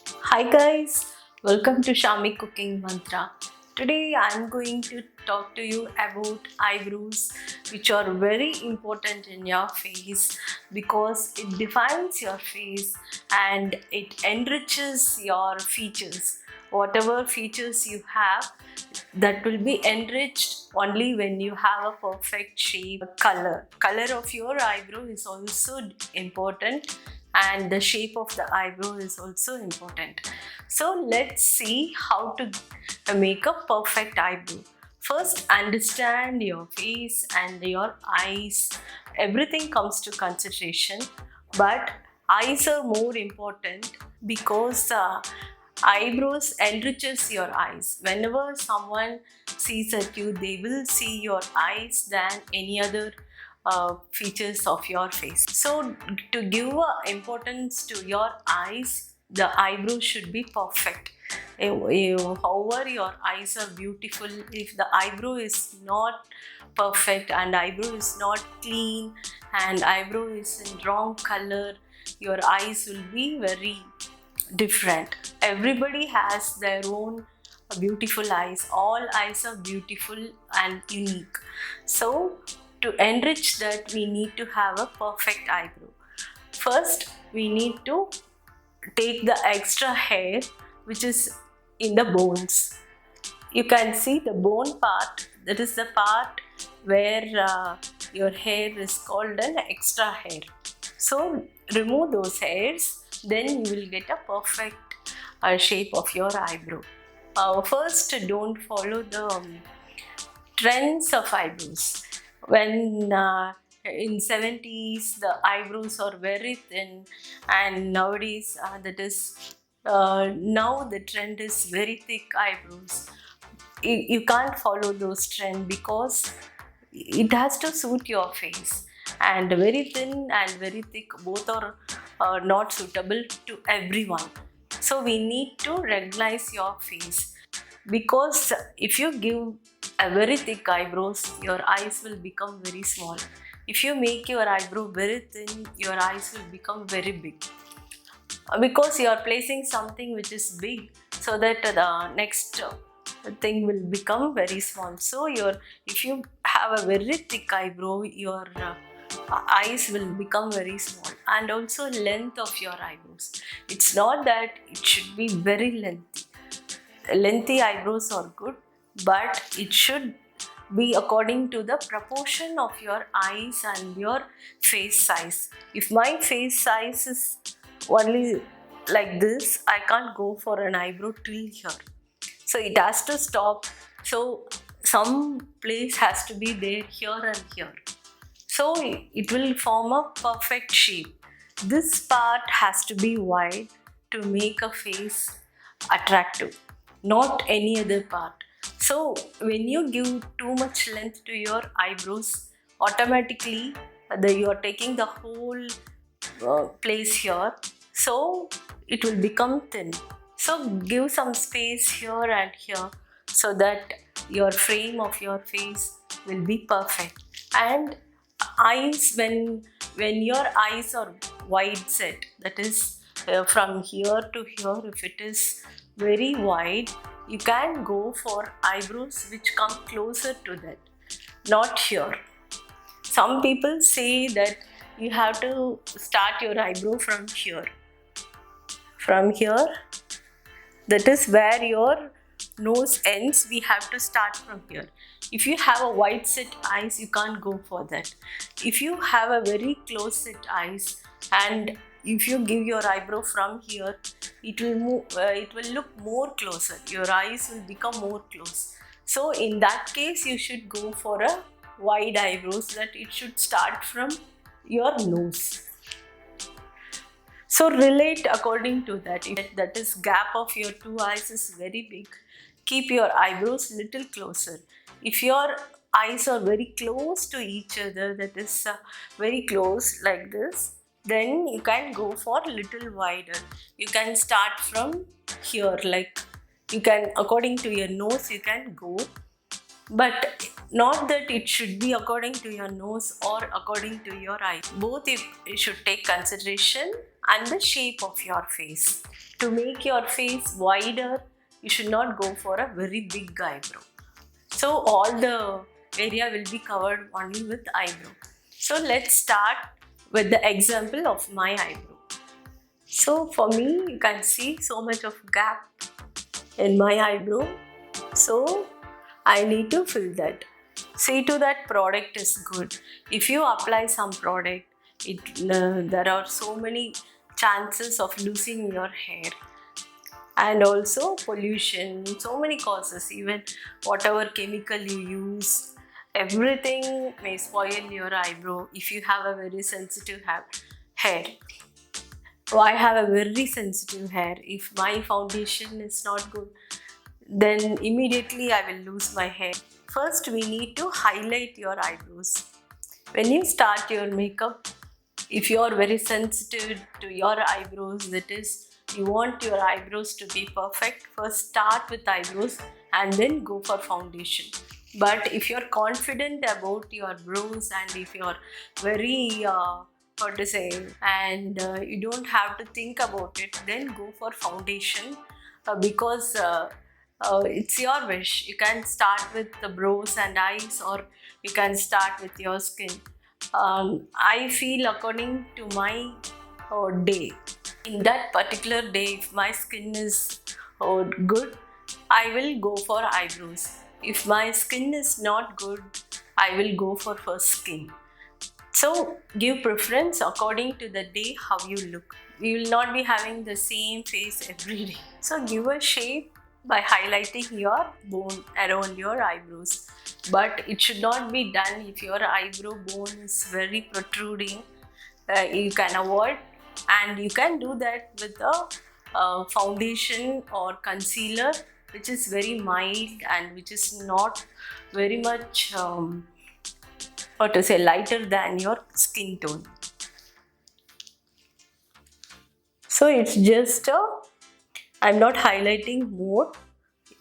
Hi guys, welcome to Shami Cooking Mantra. Today I am going to talk to you about eyebrows, which are very important in your face because it defines your face and it enriches your features. Whatever features you have, that will be enriched only when you have a perfect shape. Color of your eyebrow is also important, and the shape of the eyebrow is also important. So let's see how to make a perfect eyebrow. First, understand your face and your eyes. Everything comes to consideration, but eyes are more important because eyebrows enriches your eyes. Whenever someone sees at you, they will see your eyes than any other features of your face. So to give importance to your eyes, the eyebrow should be perfect. However your eyes are beautiful, if the eyebrow is not perfect and eyebrow is not clean and eyebrow is in wrong color, your eyes will be very different. Everybody has their own beautiful eyes. All eyes are beautiful and unique. So to enrich that, we need to have a perfect eyebrow. First, we need to take the extra hair which is in the bones. You can see the bone part, that is the part where your hair is called an extra hair. So remove those hairs, then you will get a perfect shape of your eyebrow. First, don't follow the trends of eyebrows. When in 70s the eyebrows are very thin, and nowadays now the trend is very thick eyebrows. You can't follow those trends because it has to suit your face, and very thin and very thick both are not suitable to everyone. So we need to regularize your face, because if you give a very thick eyebrows, your eyes will become very small. If you make your eyebrow very thin, your eyes will become very big, because you are placing something which is big, so that the next thing will become very small. So if you have a very thick eyebrow, your eyes will become very small. And also length of your eyebrows, it's not that it should be very lengthy eyebrows are good, but it should be according to the proportion of your eyes and your face size. If my face size is only like this, I can't go for an eyebrow till here. So it has to stop. So some place has to be there, here and here. So it will form a perfect shape. This part has to be wide to make a face attractive, not any other part. So when you give too much length to your eyebrows, automatically you are taking the whole place here, so it will become thin. So give some space here and here, so that your frame of your face will be perfect. And eyes, when your eyes are wide set, that is from here to here, if it is very wide, you can go for eyebrows which come closer to that, not here. Some people say that you have to start your eyebrow from here. From here, that is where your nose ends. We have to start from here. If you have a wide set eyes, you can't go for that. If you have a very close set eyes, and if you give your eyebrow from here, it will move, it will look more closer. Your eyes will become more close. So in that case, you should go for a wide eyebrows, that it should start from your nose. So relate according to that. If that is gap of your two eyes is very big, keep your eyebrows little closer. If your eyes are very close to each other, that is very close like this, then you can go for little wider. You can start from here, like you can, according to your nose you can go, but not that it should be according to your nose or according to your eye. Both you should take consideration and the shape of your face. To make your face wider, you should not go for a very big eyebrow. So all the area will be covered only with eyebrow. So let's start with the example of my eyebrow. So for me, you can see so much of gap in my eyebrow. So I need to fill that. See to that product is good. If you apply some product, there are so many chances of losing your hair, and also pollution, so many causes. Even whatever chemical you use, everything may spoil your eyebrow if you have a very sensitive hair. So I have a very sensitive hair. If my foundation is not good, then immediately I will lose my hair. First, we need to highlight your eyebrows. When you start your makeup, if you are very sensitive to your eyebrows, that is, you want your eyebrows to be perfect, first start with eyebrows and then go for foundation. But if you're confident about your brows and if you're very you don't have to think about it, then go for foundation, because it's your wish. You can start with the brows and eyes, or you can start with your skin. I feel according to my day. In that particular day, if my skin is good, I will go for eyebrows. If my skin is not good, I will go for first skin. So give preference according to the day how you look. We will not be having the same face every day. So give a shape by highlighting your bone around your eyebrows. But it should not be done if your eyebrow bone is very protruding. You can avoid, and you can do that with a foundation or concealer which is very mild and which is not very much lighter than your skin tone. So it's just I'm not highlighting more.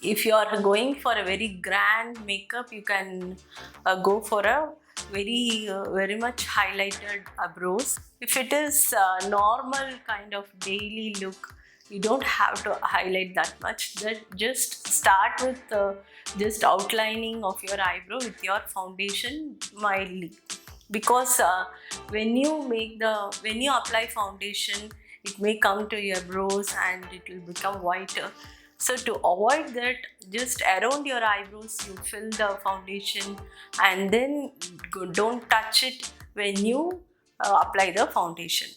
If you are going for a very grand makeup, you can go for a very much highlighted brows. If it is a normal kind of daily look, you don't have to highlight that much. Just start with just outlining of your eyebrow with your foundation mildly, because when you apply foundation, it may come to your brows and it will become whiter. So to avoid that, just around your eyebrows you fill the foundation, and then don't touch it when you apply the foundation.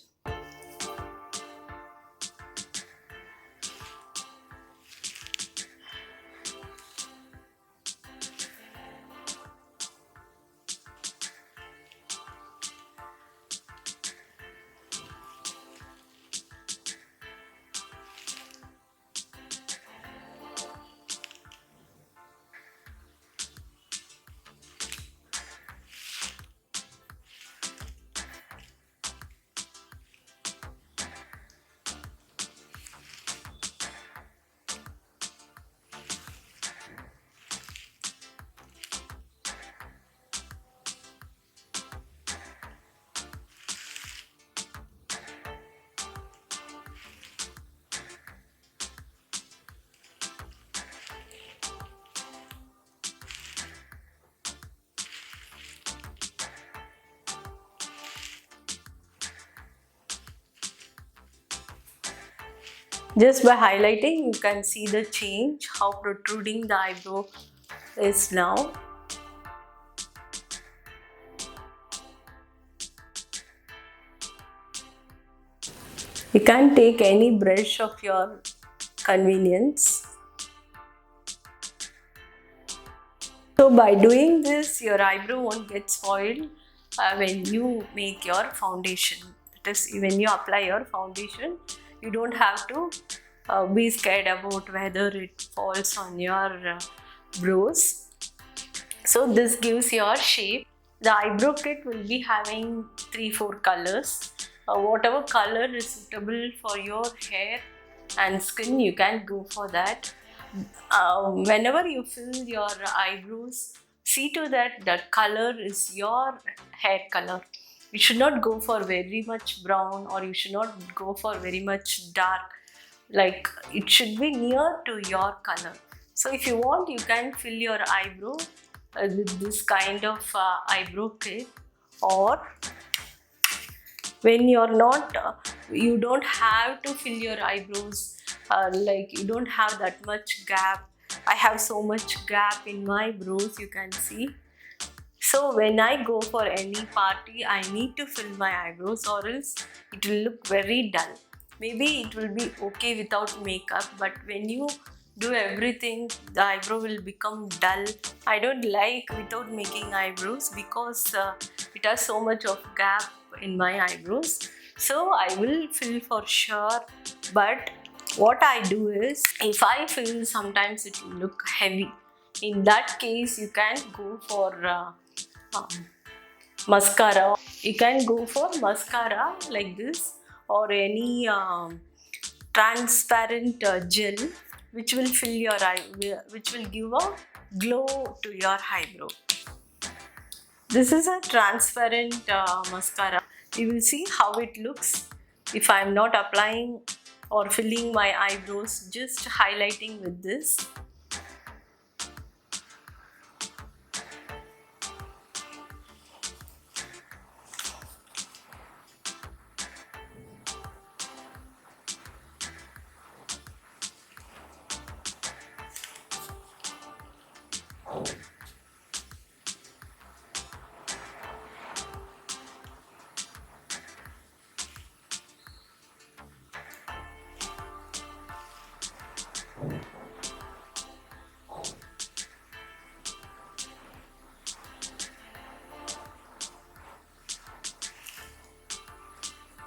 Just by highlighting, you can see the change, how protruding the eyebrow is now. You can take any brush of your convenience. So by doing this, your eyebrow won't get spoiled when you make your foundation. That is, when you apply your foundation, you don't have to be scared about whether it falls on your brows. So this gives your shape. The eyebrow kit will be having 3-4 colors. Whatever color is suitable for your hair and skin, you can go for that. Whenever you fill your eyebrows, see to that the color is your hair color. You should not go for very much brown, or you should not go for very much dark. Like, it should be near to your color. So if you want, you can fill your eyebrow with this kind of eyebrow kit. Or when you're not you don't have to fill your eyebrows, like you don't have that much gap. I have so much gap in my brows, you can see. So when I go for any party, I need to fill my eyebrows, or else it will look very dull. Maybe it will be okay without makeup, but when you do everything, the eyebrow will become dull. I don't like without making eyebrows, because it has so much of gap in my eyebrows. So I will fill for sure. But what I do is, if I fill, sometimes it will look heavy. In that case, you can go for um, mascara. You can go for mascara like this, or any transparent gel which will fill your eye, which will give a glow to your eyebrow. This is a transparent mascara. You will see how it looks if I am not applying or filling my eyebrows, just highlighting with this.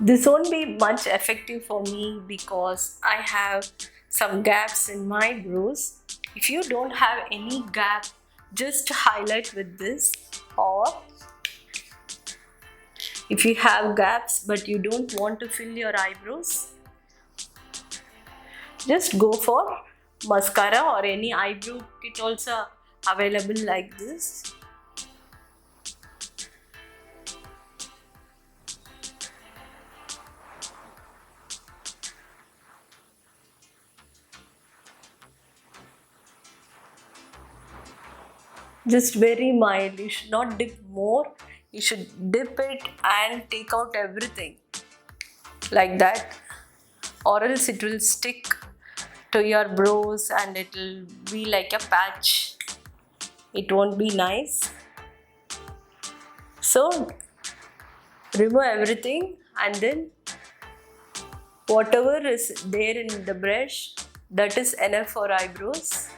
This won't be much effective for me because I have some gaps in my brows. If you don't have any gap, just highlight with this. Or if you have gaps but you don't want to fill your eyebrows, just go for mascara, or any eyebrow kit also available like this. Just very mild. You should not dip more. You should dip it and take out everything like that, or else it will stick to your brows and it will be like a patch. It won't be nice. So remove everything, and then whatever is there in the brush, that is enough for eyebrows.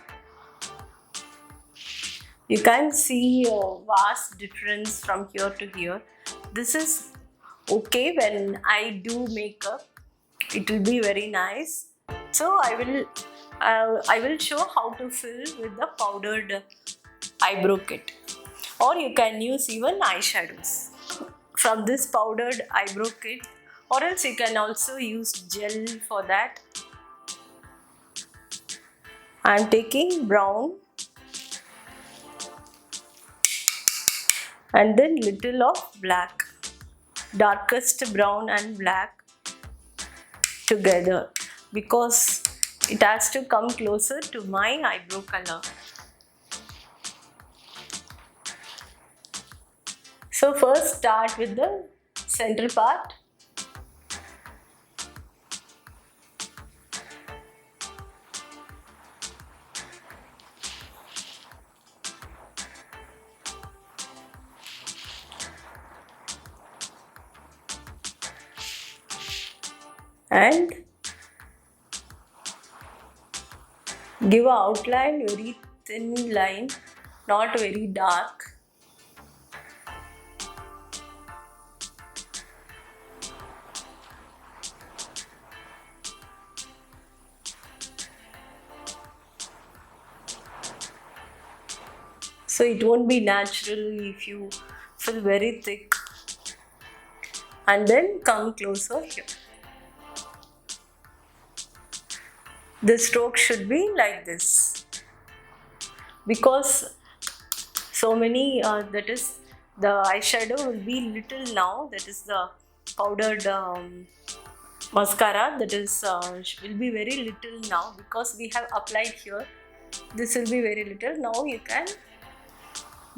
You can see a vast difference from here to here. This is okay when I do makeup. It will be very nice. So I will show how to fill with the powdered eyebrow kit, or you can use even eyeshadows from this powdered eyebrow kit, or else you can also use gel for that. I am taking brown and then little of black, darkest brown and black together, because it has to come closer to my eyebrow color. So first start with the center part. And give an outline, very thin line, not very dark. So it won't be natural if you fill very thick. And then come closer here. The stroke should be like this, because so many the eyeshadow will be little now, that is the powdered mascara, that is will be very little now because we have applied here. This will be very little. Now you can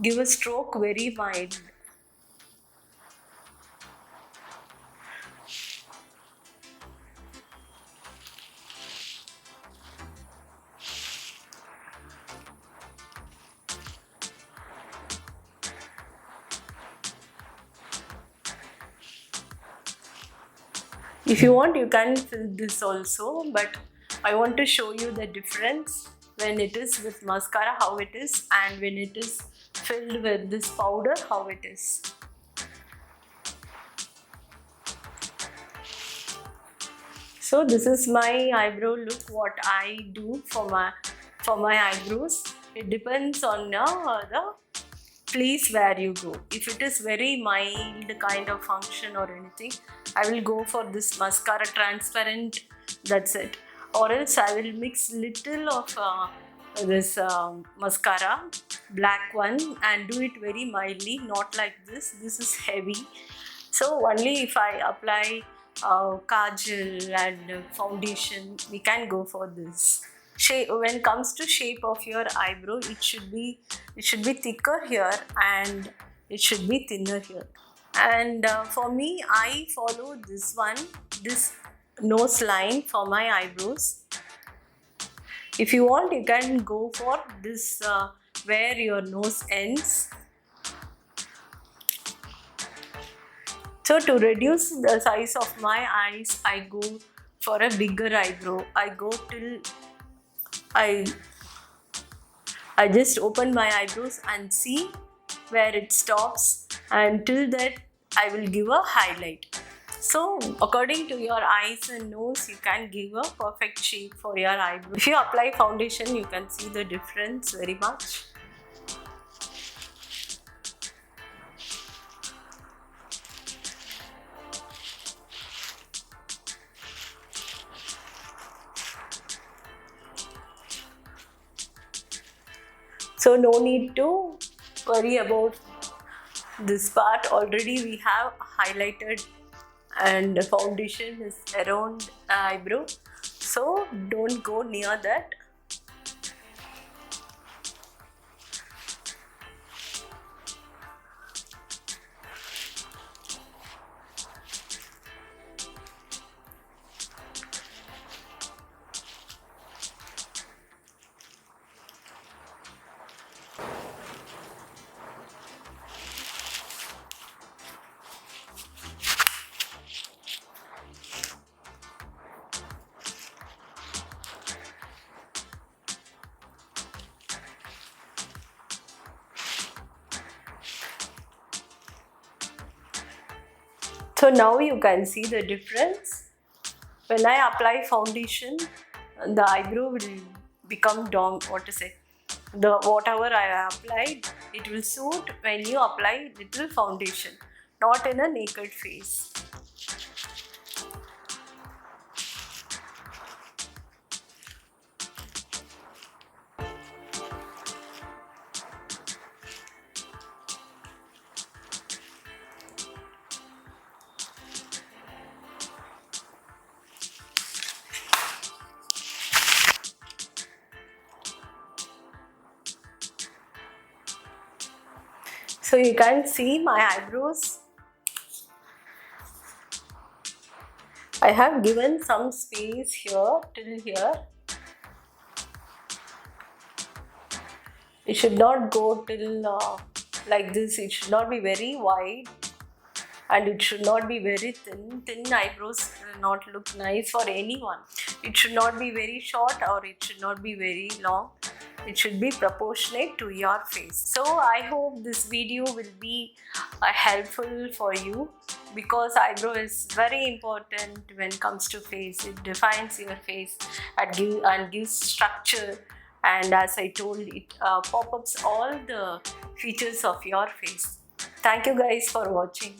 give a stroke very mild. If you want, you can fill this also, but I want to show you the difference when it is with mascara, how it is, and when it is filled with this powder, how it is. So this is my eyebrow look, what I do for my eyebrows. It depends on the place where you go. If it is very mild kind of function or anything, I will go for this mascara transparent, that's it. Or else I will mix little of this mascara, black one, and do it very mildly, not like this. This is heavy. So only if I apply kajal and foundation, we can go for this. When it comes to shape of your eyebrow, it should be thicker here and it should be thinner here. And for me, I follow this one, this nose line for my eyebrows. If you want, you can go for this where your nose ends. So to reduce the size of my eyes, I go for a bigger eyebrow. I go till I just open my eyebrows and see where it stops, and till that I will give a highlight. So according to your eyes and nose, you can give a perfect shape for your eyebrow. If you apply foundation, you can see the difference very much. So no need to worry about this part. Already we have highlighted and the foundation is around the eyebrow. So don't go near that. So now you can see the difference. When I apply foundation, the eyebrow will become whatever I applied, it will suit when you apply little foundation, not in a naked face. So you can see my eyebrows. I have given some space here till here. It should not go till like this. It should not be very wide and it should not be very thin. Thin eyebrows will not look nice for anyone. It should not be very short or it should not be very long. It should be proportionate to your face. So I hope this video will be helpful for you, because eyebrow is very important when it comes to face. It defines your face and gives structure, and as I told, it pop-ups all the features of your face. Thank you guys for watching.